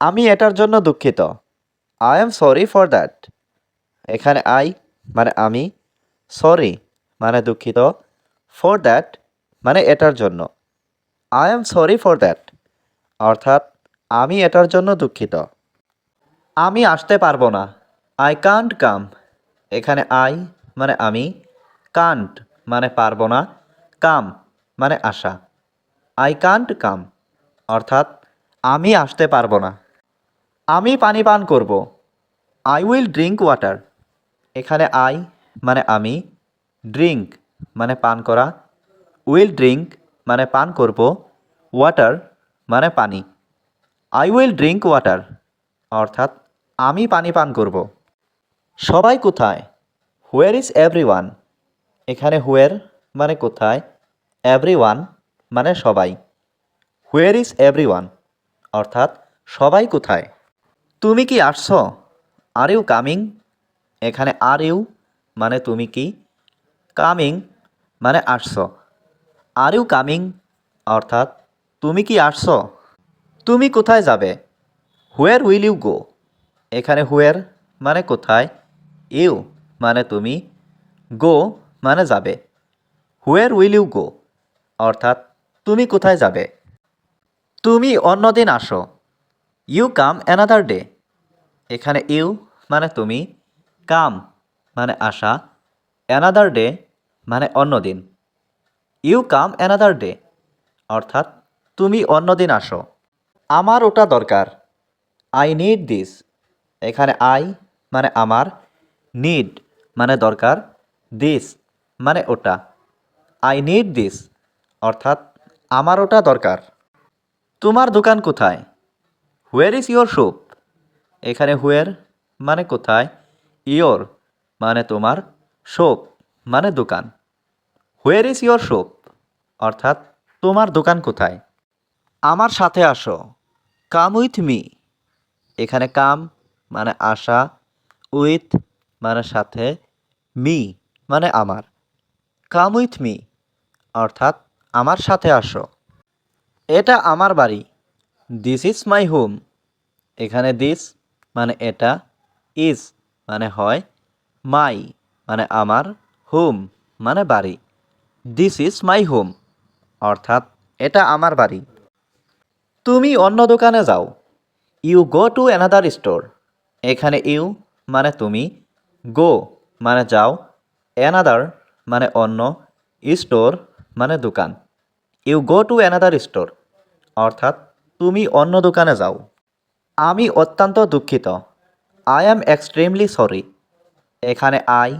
আমি এটার জন্য দুঃখিত। I am sorry for that. এখানে আই মানে আমি, সরি মানে দুঃখিত, ফর দ্যাট মানে এটার জন্য। I am sorry for that অর্থাৎ আমি এটার জন্য দুঃখিত। আমি আসতে পারবো না। I can't come. এখানে আই মানে আমি, কান্ট মানে পারবো না, কাম মানে আসা। আই কান্ট কাম অর্থাৎ আমি আসতে পারবো না। আমি পানি পান করব। I will drink water. এখানে আই মানে আমি, ড্রিঙ্ক মানে পান করা, উইল ড্রিঙ্ক মানে পান করব, ওয়াটার মানে পানি। আই উইল ড্রিঙ্ক ওয়াটার অর্থাৎ আমি পানি পান করব। সবাই কোথায়? Where is everyone. এখানে হোয়ার মানে কোথায়, এভরিওয়ান মানে সবাই। হোয়ার ইজ এভরিওয়ান অর্থাৎ সবাই কোথায়। তুমি কি আসছো? Are you coming. এখানে আর ইউ মানে তুমি কি, কামিং মানে আসছো। আর ইউ কামিং অর্থাৎ তুমি কি আসছো। তুমি কোথায় যাবে? Where will you go. এখানে হোয়ার মানে কোথায়, ইউ মানে তুমি, গো মানে যাবে। হোয়ার উইল ইউ গো অর্থাৎ তুমি কোথায় যাবে। তুমি অন্যদিন আসো। You come another day. এখানে ইউ মানে তুমি, কাম মানে আসা, অ্যানাদার ডে মানে অন্যদিন। ইউ কাম অ্যানাদার ডে অর্থাৎ তুমি অন্যদিন আসো। আমার ওটা দরকার। I need this. এখানে আই মানে আমার, নিড মানে দরকার, দিস মানে ওটা। আই নিড দিস অর্থাৎ আমার ওটা দরকার। তোমার দোকান কোথায়? Where is your shop. এখানে হোয়ার মানে কোথায়, ইয়োর মানে তোমার, শপ মানে দোকান। হোয়ার ইজ ইয়োর শপ অর্থাৎ তোমার দোকান কোথায়। আমার সাথে আসো। Come with me. এখানে কাম মানে আসা, উইথ মানে সাথে, মি মানে আমার। কাম উইথ মি অর্থাৎ আমার সাথে আসো। এটা আমার বাড়ি। This is my home. এখানে দিস মানে এটা, ইজ মানে হয়, মাই মানে আমার, হোম মানে বাড়ি। দিস ইজ মাই হোম অর্থাৎ এটা আমার বাড়ি। তুমি অন্য দোকানে যাও। You go to another store. এখানে ইউ মানে তুমি, গো মানে যাও, অ্যানাদার মানে অন্য, স্টোর মানে দোকান। You go to another store অর্থাৎ তুমি অন্য দোকানে যাও। আমি অত্যন্ত দুঃখিত। I am extremely sorry. এখানে আই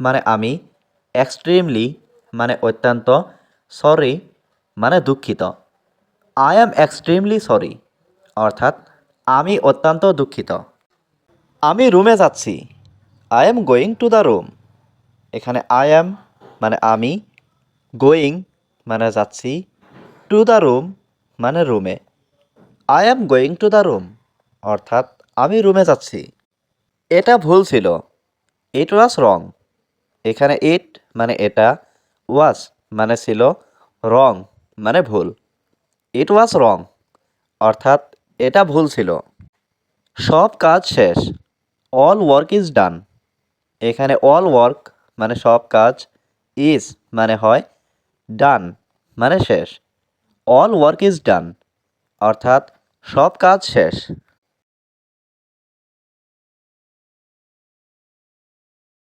মানে আমি, এক্সট্রিমলি মানে অত্যন্ত, সরি মানে দুঃখিত। আই অ্যাম এক্সট্রিমলি সরি অর্থাৎ আমি অত্যন্ত দুঃখিত। আমি রুমে যাচ্ছি। I am going to the room. এখানে আই অ্যাম মানে আমি, গোয়িং মানে যাচ্ছি, টু দ্য রুম মানে রুমে। I am going to the room অর্থাৎ আমি রুমে যাচ্ছি। এটা ভুল ছিল। ইট ওয়াজ রং। এখানে ইট মানে এটা, ওয়াজ মানে ছিল, রং মানে ভুল। ইট ওয়াজ রং অর্থাৎ এটা ভুল ছিল। সব কাজ শেষ। All work is done. এখানে অল ওয়ার্ক মানে সব কাজ, ইজ মানে হয়, ডান মানে শেষ। অল ওয়ার্ক ইজ ডান অর্থাৎ সব কাজ শেষ।